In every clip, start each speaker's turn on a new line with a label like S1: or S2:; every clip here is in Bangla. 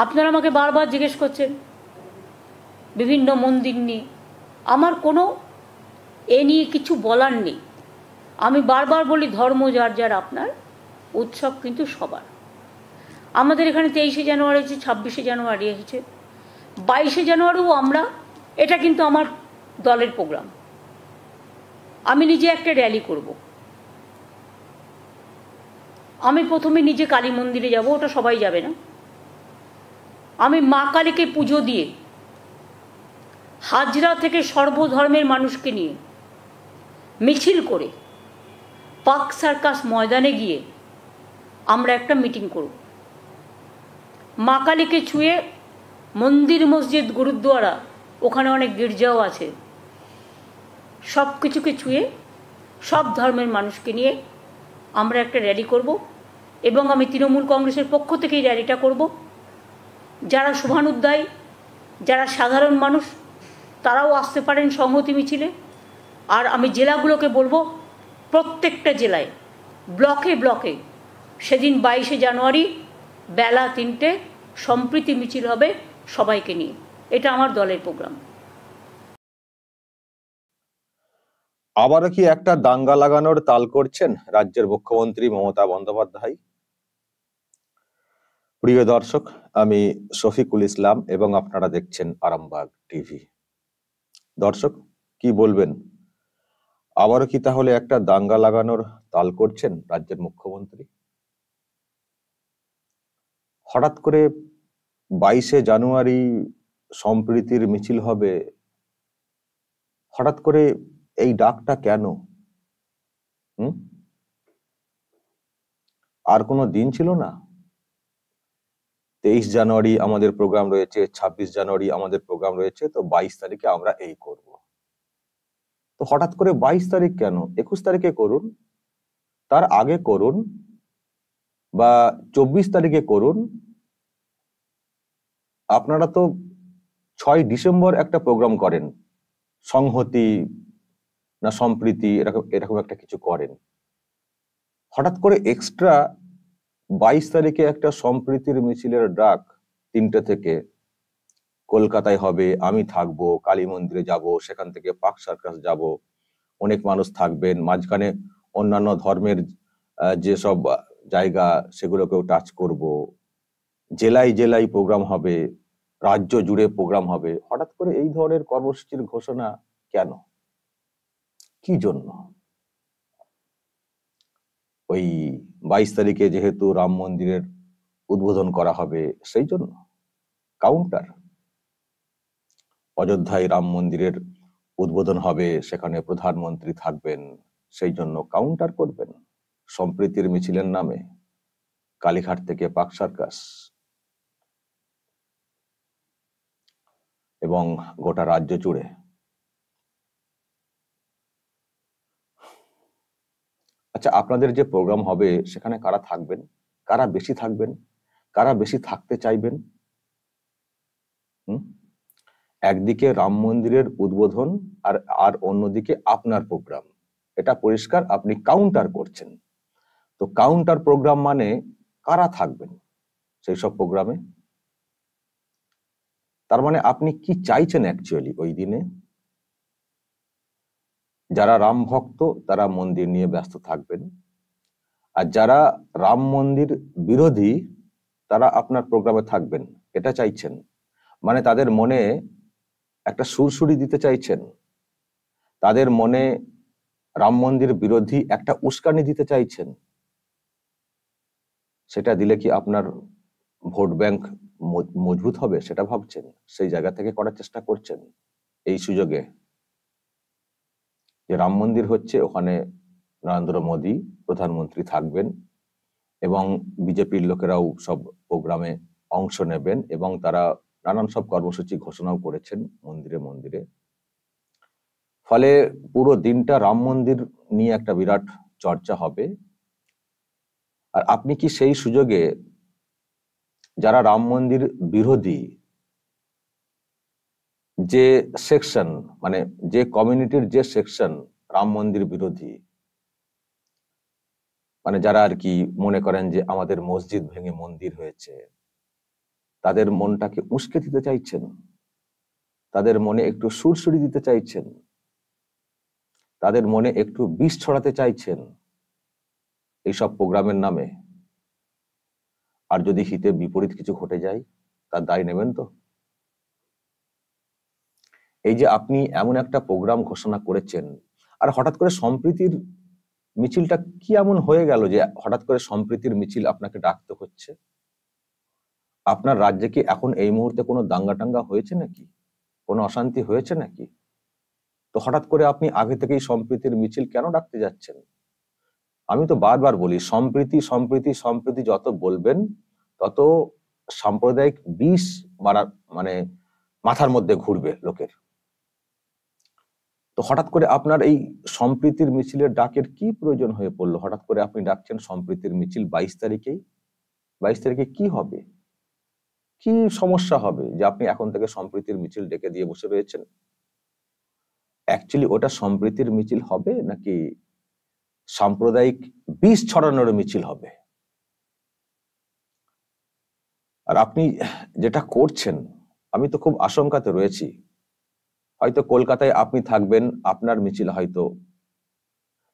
S1: আপনারা আমাকে বারবার জিজ্ঞেস করছেন বিভিন্ন মন্দির নিয়ে, আমার কোনো এ নিয়ে কিছু বলার নেই। আমি বারবার বলি ধর্ম যার যার আপনার, উৎসব কিন্তু সবার। আমাদের এখানে 23শে জানুয়ারি হয়েছে, 26শে জানুয়ারি হয়েছে, 22শে জানুয়ারিও আমরা, এটা কিন্তু আমার দলের প্রোগ্রাম। আমি নিজে একটা র্যালি করব, আমি প্রথমে নিজে কালী মন্দিরে যাব, ওটা সবাই যাবে না। আমি মা কালীকে পুজো দিয়ে হাজরা থেকে সর্বধর্মের মানুষকে নিয়ে মিছিল করে পার্ক সার্কাস ময়দানে গিয়ে আমরা একটা মিটিং করব। মা কালীকে ছুঁয়ে মন্দির, মসজিদ, গুরুদ্বারা, ওখানে অনেক গির্জাও আছে, সব কিছুকে ছুঁয়ে সব ধর্মের মানুষকে নিয়ে আমরা একটা র্যালি করব। এবং আমি তৃণমূল কংগ্রেসের পক্ষ থেকেই র্যালিটা করব। যারা শুভানুধ্যায়ী, যারা সাধারণ মানুষ, তারাও আসতে পারেন সংহতি মিছিলে। আর আমি জেলাগুলোকে বলবো, প্রত্যেকটা জেলায় ব্লকে ব্লকে সেদিন 22শে জানুয়ারি বেলা 3টে সম্প্রীতি মিছিল হবে সবাইকে নিয়ে। এটা আমার দলের প্রোগ্রাম।
S2: আবারও কি একটা দাঙ্গা লাগানোর তাল করছেন রাজ্যের মুখ্যমন্ত্রী মমতা বন্দ্যোপাধ্যায়? প্রিয় দর্শক, আমি শফিকুল ইসলাম এবং আপনারা দেখছেন আরামবাগ টিভি। দর্শক, কি বলবেন? আবারও কি তাহলে একটা দাঙ্গা লাগানোর তাল করছেন রাজ্যের মুখ্যমন্ত্রী? হঠাৎ করে 22শে জানুয়ারি সম্প্রীতির মিছিল হবে, হঠাৎ করে এই ডাকটা কেন? আর কোনো দিন ছিল না? 23 জানুয়ারি আমাদের প্রোগ্রাম রয়েছে, 26 জানুয়ারি আমাদের প্রোগ্রাম রয়েছে, তো 22 তারিখে আমরা এই করব। তো হঠাৎ করে 22 তারিখ কেন? 21 তারিখে করুন, তার আগে করুন, বা 24 তারিখে করুন। আপনারা তো 6 ডিসেম্বর একটা প্রোগ্রাম করেন, সংহতি না সম্প্রীতি, এরকম একটা কিছু করেন। হঠাৎ করে এক্সট্রা 22 তারিখে একটা সম্প্রীতির মিছিলের ডাক 3টে থেকে কলকাতায় হবে, আমি থাকবো, কালী মন্দিরে যাব, সেখান থেকে পার্ক সার্কাস যাব, অনেক মানুষ থাকবেন, মাঝখানে অন্যান্য ধর্মের যেসব জায়গা সেগুলোকেও টাচ করব, জেলায় জেলায় প্রোগ্রাম হবে, রাজ্য জুড়ে প্রোগ্রাম হবে। হঠাৎ করে এই ধরনের কর্মসূচির ঘোষণা কেন? কি জন্য? ওই 22 তারিখে যেহেতু রাম মন্দিরের উদ্বোধন করা হবে, সেই জন্য কাউন্টার। অযোধ্যায় রাম মন্দিরের উদ্বোধন হবে, সেখানে প্রধানমন্ত্রী থাকবেন, সেই জন্য কাউন্টার করবেন সম্প্রীতির মিছিলের নামে কালীঘাট থেকে পার্ক সার্কাস এবং গোটা রাজ্য জুড়ে। আচ্ছা, আপনাদের যে প্রোগ্রাম হবে সেখানে কারা থাকবেন, কারা বেশি থাকবেন, কারা বেশি থাকতে চাইবেন? একদিকে রাম মন্দিরের উদ্বোধন আর অন্যদিকে আপনার প্রোগ্রাম, এটা পরিষ্কার আপনি কাউন্টার করছেন। তো কাউন্টার প্রোগ্রাম মানে কারা থাকবেন সেই সব প্রোগ্রামে? তার মানে আপনি কি চাইছেন অ্যাকচুয়ালি ওই দিনে? যারা রাম ভক্ত তারা মন্দির নিয়ে ব্যস্ত থাকবেন, আর যারা রাম মন্দির বিরোধী তারা আপনার প্রোগ্রামে থাকবেন, এটা চাইছেন। মানে তাদের মনে একটা সুরসুরি দিতে চাইছেন, তাদের মনে রাম মন্দির বিরোধী একটা উস্কানি দিতে চাইছেন। সেটা দিলে কি আপনার ভোট ব্যাংক মজবুত হবে সেটা ভাবছেন, সেই জায়গা থেকে করার চেষ্টা করছেন। এই সুযোগে যে রাম মন্দির হচ্ছে, ওখানে নরেন্দ্র মোদী প্রধানমন্ত্রী থাকবেন এবং বিজেপির লোকেরাও সব প্রোগ্রামে অংশ নেবেন এবং তারা নানান সব কর্মসূচি ঘোষণাও করেছেন মন্দিরে মন্দিরে। ফলে পুরো দিনটা রাম মন্দির নিয়ে একটা বিরাট চর্চা হবে। আর আপনি কি সেই সুযোগে যারা রাম মন্দির বিরোধী যে সেকশন, মানে যে কমিউনিটির যে সেকশন রাম মন্দির বিরোধী, মানে যারা আর কি মনে করেন যে আমাদের মসজিদ ভেঙে মন্দির হয়েছে, তাদের মনটাকে উস্কে দিতে চাইছেন, তাদের মনে একটু সুরসুরি দিতে চাইছেন, তাদের মনে একটু বিষ ছড়াতে চাইছেন এইসব প্রোগ্রামের নামে। আর যদি হিতে বিপরীত কিছু ঘটে যায়, তার দায় নেবেন তো? এই যে আপনি এমন একটা প্রোগ্রাম ঘোষণা করেছেন, আর হঠাৎ করে সম্প্রীতির মিছিলটা কি এমন হয়ে গেল যে হঠাৎ করে সম্প্রীতির মিছিল আপনাকে ডাকতে হচ্ছে? আপনার রাজ্যে কি এখন এই মুহূর্তে কোনো দাঙ্গা টাঙ্গা হয়েছে নাকি? কোনো অশান্তি হয়েছে নাকি? তো হঠাৎ করে আপনি আগে থেকেই সম্প্রীতির মিছিল কেন ডাকতে যাচ্ছেন? আমি তো বারবার বলি, সম্প্রীতি সম্প্রীতি সম্প্রীতি যত বলবেন তত সাম্প্রদায়িক বিষ মারার মানে মাথার মধ্যে ঘুরবে লোকের। তো হঠাৎ করে আপনার এই সম্প্রীতির মিছিলের ডাকের কি প্রয়োজন হয়ে পড়লো? হঠাৎ করে আপনি ডাকছেন সম্প্রীতির মিছিল 22 তারিখেই। 22 তারিখে কি হবে? কি সমস্যা হবে যে আপনি এখন থেকে সম্প্রীতির মিছিল ডেকে দিয়ে বসে রয়েছেন? অ্যাকচুয়ালি ওটা সম্প্রীতির মিছিল হবে নাকি সাম্প্রদায়িক বিষ ছড়ানোর মিছিল হবে? আর আপনি যেটা করছেন, আমি তো খুব আশঙ্কাতে রয়েছি। হয়তো কলকাতায় আপনি থাকবেন, আপনার মিছিল হয়তো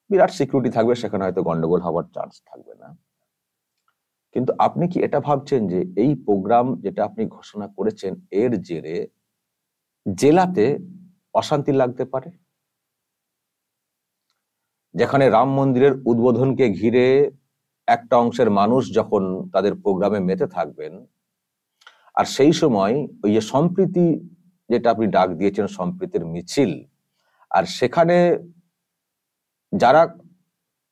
S2: বিরাট সিকিউরিটি থাকবে, সেখানে হয়তো গন্ডগোল হওয়ার চান্স থাকবে না। কিন্তু আপনি কি এটা ভাবছেন যে এই প্রোগ্রাম যেটা আপনি ঘোষণা করেছেন এর জেরে জেলাতে অশান্তি লাগতে পারে? যেখানে রাম মন্দিরের উদ্বোধনকে ঘিরে একটা অংশের মানুষ যখন তাদের প্রোগ্রামে মেতে থাকবেন, আর সেই সময় ওই যে সম্প্রীতি যেটা আপনি ডাক দিয়েছেন সম্প্রীতির মিছিল, আর সেখানে যারা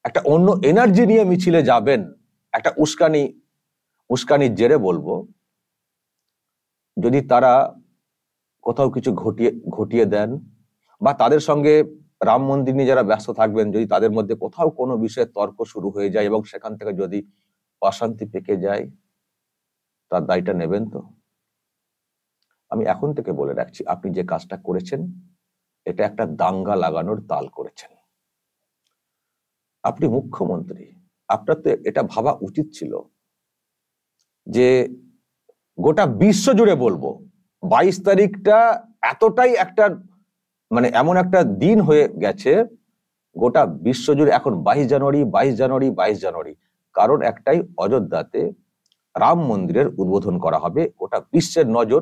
S2: একটা অন্য এনার্জি নিয়ে মিছিলে যাবেন, একটা উস্কানির জেরে বলবো, যদি তারা কোথাও কিছু ঘটিয়ে দেন বা তাদের সঙ্গে রাম মন্দির নিয়ে যারা ব্যস্ত থাকবেন, যদি তাদের মধ্যে কোথাও কোনো বিষয়ে তর্ক শুরু হয়ে যায় এবং সেখান থেকে যদি অশান্তি পেকে যায়, তার দায়টা নেবেন তো? আমি এখন থেকে বলে রাখছি, আপনি যে কাজটা করেছেন এটা একটা দাঙ্গা লাগানোর তাল করেছেন। আপনি মুখ্যমন্ত্রী, আপনার তো এটা ভাবা উচিত ছিল যে গোটা বিশ্ব জুড়ে বলবো 22 তারিখটা এতটাই একটা মানে এমন একটা দিন হয়ে গেছে, গোটা বিশ্ব জুড়ে এখন 22 জানুয়ারি 22 জানুয়ারি 22 জানুয়ারি। কারণ একটাই, অযোধ্যাতে রাম মন্দিরের উদ্বোধন করা হবে। গোটা বিশ্বের নজর,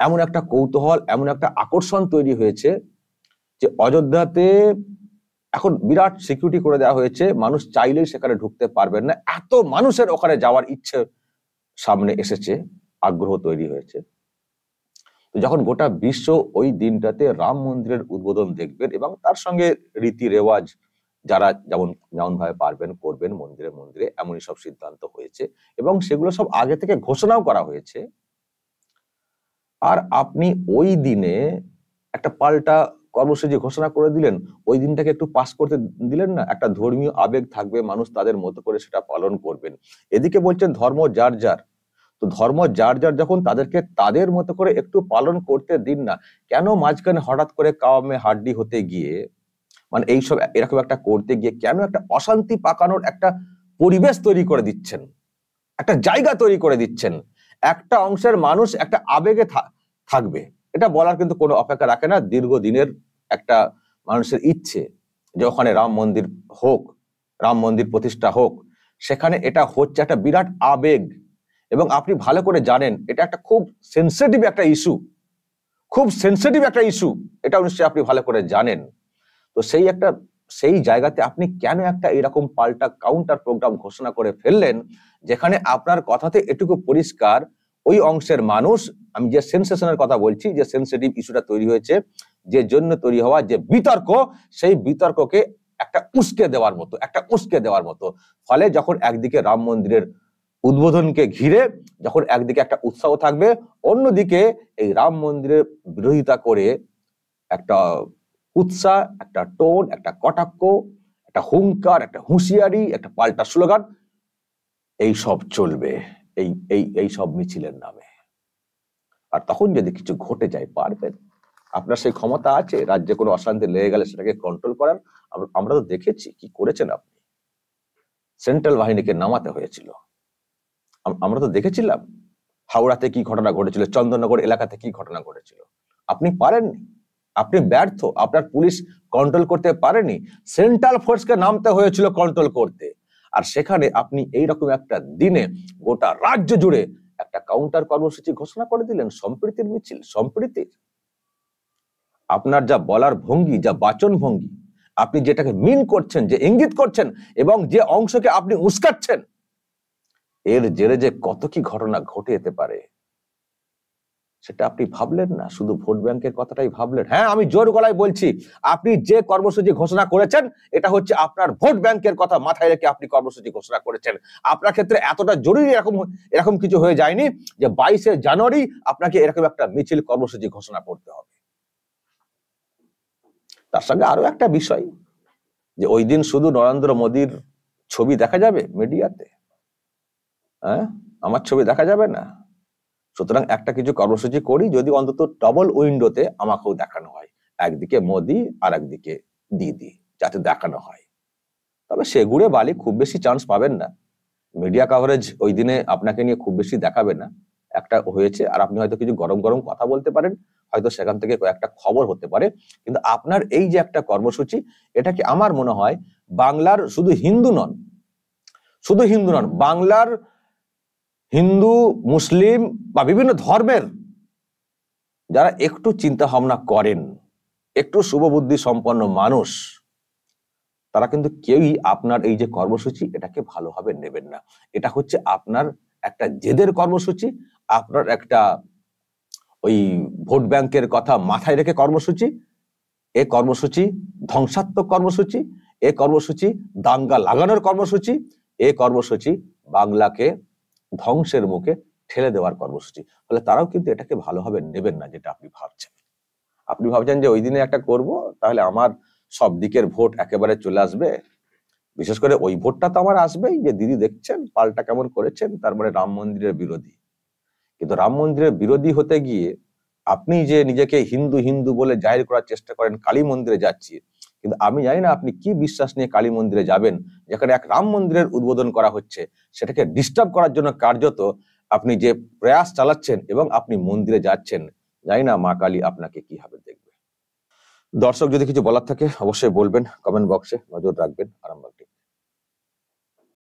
S2: এমন একটা কৌতূহল, এমন একটা আকর্ষণ তৈরি হয়েছে যে অযোধ্যাতে এখন বিরাট সিকিউরিটি করে দেওয়া হয়েছে, মানুষ চাইলেই সেখানে ঢুকতে পারবেন না, এত মানুষের ওখানে যাওয়ার ইচ্ছে সামনে এসেছে, আগ্রহ তৈরি হয়েছে। তো যখন গোটা বিশ্ব ওই দিনটাতে রাম মন্দিরের উদ্বোধন দেখবেন এবং তার সঙ্গে রীতি রেওয়াজ যারা যেমন ভাবে পারবেন করবেন মন্দিরে মন্দিরে, এমনই সব সিদ্ধান্ত হয়েছে এবং সেগুলো সব আগে থেকে ঘোষণাও করা হয়েছে। আর আপনি ওই দিনে একটা পাল্টা কর্মসূচি ঘোষণা করে দিলেন, ওই দিনটাকে একটু পাস করতে দিলেন না? একটা ধর্মীয় আবেগ থাকবে, মানুষ তাদের মতো করে সেটা পালন করবেন। এদিকে বলছেন ধর্ম যার যার, তো ধর্ম যার যার যখন, তাদেরকে তাদের মতো করে একটু পালন করতে দিন না। কেন মাঝখানে হঠাৎ করে কাওয়ামে হাড্ডি হতে গিয়ে, মানে এইসব এরকম একটা করতে গিয়ে কেন একটা অশান্তি পাকানোর একটা পরিবেশ তৈরি করে দিচ্ছেন, একটা জায়গা তৈরি করে দিচ্ছেন? একটা অংশের মানুষ একটা আবেগে থাকবে, এটা বলার কিন্তু কোনো অপেক্ষা রাখে না। দীর্ঘদিনের একটা মানুষের ইচ্ছে যে ওখানে রাম মন্দির হোক, রাম মন্দির প্রতিষ্ঠা হোক, সেখানে এটা হচ্ছে একটা বিরাট আবেগ। এবং আপনি ভালো করে জানেন এটা একটা খুব সেন্সিটিভ একটা ইস্যু, খুব সেন্সিটিভ একটা ইস্যু, এটা নিশ্চয়ই আপনি ভালো করে জানেন। তো সেই জায়গাতে আপনি কেন একটা এরকম পাল্টা কাউন্টার প্রোগ্রাম ঘোষণা করে ফেললেন, যেখানে আপনার কথাতে এটুকু পরিষ্কার ওই অংশের মানুষ, আমি যে সেন্সেশনের কথা বলছি, যে সেন্সিটিভ ইস্যুটা তৈরি হয়েছে, যে জন্য তৈরি হওয়া যে বিতর্ক, সেই বিতর্ককে একটা উস্কে দেওয়ার মতো। ফলে যখন একদিকে রাম মন্দিরের উদ্বোধনকে ঘিরে যখন একদিকে একটা উৎসাহ থাকবে, অন্যদিকে এই রাম মন্দিরের বিরোধিতা করে একটা উৎসাহ, একটা টোন, একটা কটাক্ষ, একটা হুঙ্কার, একটা হুঁশিয়ারি, একটা পাল্টা স্লোগান, এই সব চলবে এই সব মিছিলের নামে। আর তখন যদি কিছু ঘটে যায়, পারবেন? আপনার সেই ক্ষমতা আছে রাজ্যে কোনো অশান্তি লেগে গেলে সেটাকে কন্ট্রোল করার? আমরা তো দেখেছি কি করেছেন আপনি, সেন্ট্রাল বাহিনীকে নামাতে হয়েছিল, আমরা তো দেখেছিলাম। হাওড়াতে কি ঘটনা ঘটেছিল, চন্দননগর এলাকাতে কি ঘটনা ঘটেছিল। আপনি পারেননি, আপনি ব্যর্থ, আপনার পুলিশ কন্ট্রোল করতে পারেনি, সেন্ট্রাল ফোর্সকে নামতে হয়েছিল কন্ট্রোল করতে। আর সেখানে আপনি এইরকম একটা দিনে গোটা রাজ্য জুড়ে একটা কাউন্টার কর্মসূচি ঘোষণা করে দিলেন, সম্প্রীতির মিছিল, সম্প্রীতির। আপনার যা বলার ভঙ্গি, যা বাচন ভঙ্গি, আপনি যেটাকে মিন করছেন, যে ইঙ্গিত করছেন এবং যে অংশকে আপনি উস্কাচ্ছেন, এর জেরে যে কত কি ঘটনা ঘটে যেতে পারে সেটা আপনি ভাবলেন না, শুধু ভোট ব্যাংকের কথাটাই ভাবলেন। হ্যাঁ, আমি জোর গলায় বলছি, আপনি যে কর্মসূচি ঘোষণা করেছেন এটা হচ্ছে আপনার ভোট ব্যাংকের কথা মাথায় রেখে আপনি কর্মসূচি ঘোষণা করেছেন। আপনার ক্ষেত্রে এতটা জরুরি এরকম কিছু হয়ে যায়নি যে 22শে জানুয়ারি আপনাকে এরকম একটা মিছিল কর্মসূচি ঘোষণা করতে হবে। তার সঙ্গে আরো একটা বিষয়, যে ওই দিন শুধু নরেন্দ্র মোদীর ছবি দেখা যাবে মিডিয়াতে, হ্যাঁ, আমার ছবি দেখা যাবে না। সুতরাং একটা কিছু কর্মসূচি করি, যদি অন্তত ডবল উইন্ডোতে আমাকেও দেখানো হয়, একদিকে মোদি আর একদিকে দিদি, যাতে দেখানো হয়। তবে সেগুড়ে বালি খুব বেশি চান্স পাবেন না, মিডিয়া কভারেজ ওই দিনে আপনাকে নিয়ে খুব বেশি দেখাবে না। একটা হয়েছে আর আপনি হয়তো কিছু গরম গরম কথা বলতে পারেন, হয়তো সেখান থেকে কয়েকটা খবর হতে পারে, কিন্তু আপনার এই যে একটা কর্মসূচি, এটাকে আমার মনে হয় বাংলার শুধু হিন্দু নন, বাংলার হিন্দু, মুসলিম বা বিভিন্ন ধর্মের যারা একটু চিন্তা ভাবনা করেন, একটু শুভবুদ্ধি সম্পন্ন মানুষ, তারা কিন্তু কেউই আপনার এই যে কর্মসূচি এটাকে ভালোভাবে নেবেন না। এটা হচ্ছে আপনার একটা জেদের কর্মসূচি, আপনার একটা ওই ভোট ব্যাংকের কথা মাথায় রেখে কর্মসূচি। এ কর্মসূচি ধ্বংসাত্মক কর্মসূচি, এ কর্মসূচি দাঙ্গা লাগানোর কর্মসূচি, এ কর্মসূচি বাংলাকে ধ্বংসের মুখে ঠেলে দেওয়ার কর্মসূচি। ফলে তারাও কিন্তু এটাকে ভালোভাবে নেবেন না, যেটা আপনি ভাবছেন। আপনি ভাবছেন যে ওই দিনে একটা করব, তাহলে আমার সব দিকের ভোট একেবারে চলে আসবে। বিশেষ করে ওই ভোটটা তো আমার আসবেই, যে দিদি দেখছেন পাল্টা কেমন করেছেন, তার মানে রাম মন্দিরের বিরোধী। কিন্তু রাম মন্দিরের বিরোধী হতে গিয়ে আপনি যে নিজেকে হিন্দু হিন্দু বলে জাহির করার চেষ্টা করেন, কালী মন্দিরে যাচ্ছি, কিন্তু আমি জানি না আপনি কি বিশ্বাস নিয়ে কালী মন্দিরে যাবেন, যেখানে এক রাম মন্দিরের উদ্বোধন করা হচ্ছে, সেটাকে ডিস্টার্ব করার জন্য কার্যত আপনি যে প্রয়াস চালাচ্ছেন এবং আপনি মন্দিরে যাচ্ছেন। জানি না মা কালী আপনাকে কিভাবে দেখবে। দর্শক যদি কিছু বলার থাকে অবশ্যই বলবেন, কমেন্ট বক্সে নজর রাখবেন। আরামবাগ